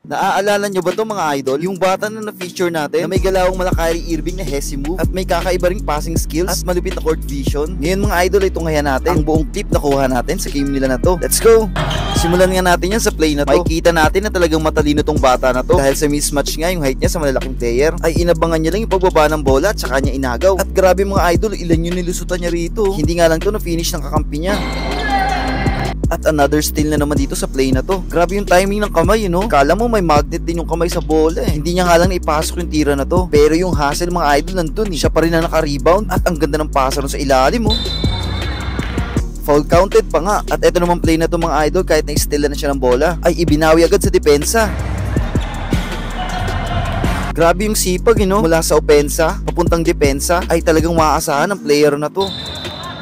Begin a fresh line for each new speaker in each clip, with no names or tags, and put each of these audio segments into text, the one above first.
Naaalala nyo ba to mga idol? Yung bata na na-feature natin na may galawang malakari Irving na hesi move at may kakaiba ring passing skills at malupit na court vision. Ngayon mga idol ay tunghayan natin ang buong clip na kuha natin sa game nila na to. Let's go! Simulan nga natin yan sa play na to. Makikita natin na talagang matalino tong bata na to dahil sa mismatch nga yung height niya sa malalaking player ay inabangan niya lang yung pagbaba ng bola at saka niya inagaw. At grabe mga idol, ilan yung nilusutan niya rito. Hindi nga lang to na finish ng kakampi niya. At another steal na naman dito sa play na to. Grabe yung timing ng kamay, Kala mo may magnet din yung kamay sa bola eh. Hindi niya nga lang naipasok yung tira na to. Pero yung hustle mga idol nandun eh. Siya pa rin na naka-rebound at ang ganda ng pasa ron sa ilalim Foul counted pa nga. At eto naman play na to mga idol, kahit na-steal na siya ng bola ay ibinawi agad sa depensa. Grabe yung sipag mula sa opensa papuntang depensa ay talagang maaasahan ng player na to.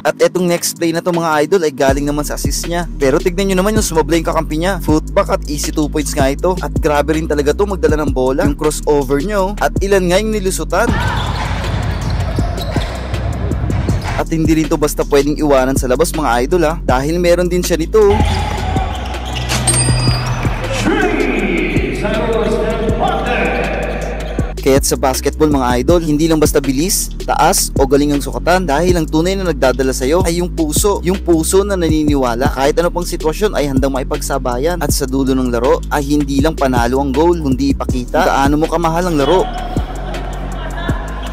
At etong next play na to mga idol ay galing naman sa assist niya. Pero tignan nyo naman yung sumablay yung kakampi niya. Footback at easy 2 points nga ito. At grabe rin talaga to magdala ng bola. Yung crossover nyo. At ilan nga yung nilusutan. At hindi rin to basta pwedeng iwanan sa labas mga idol dahil meron din siya nito. Kaya't sa basketball mga idol, hindi lang basta bilis, taas o galing ang sukatan dahil ang tunay na nagdadala sa'yo ay yung puso. Yung puso na naniniwala kahit ano pang sitwasyon ay handang maipagsabayan. At sa dulo ng laro ay hindi lang panalo ang goal, kundi ipakita gaano mo kamahal ang laro.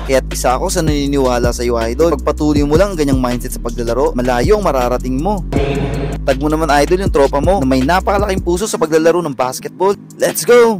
Kaya't isa ako sa naniniwala sa iyo idol. Pagpatuloy mo lang ang ganyang mindset sa paglalaro, malayo ang mararating mo. Tag mo naman idol yung tropa mo na may napakalaking puso sa paglalaro ng basketball. Let's go!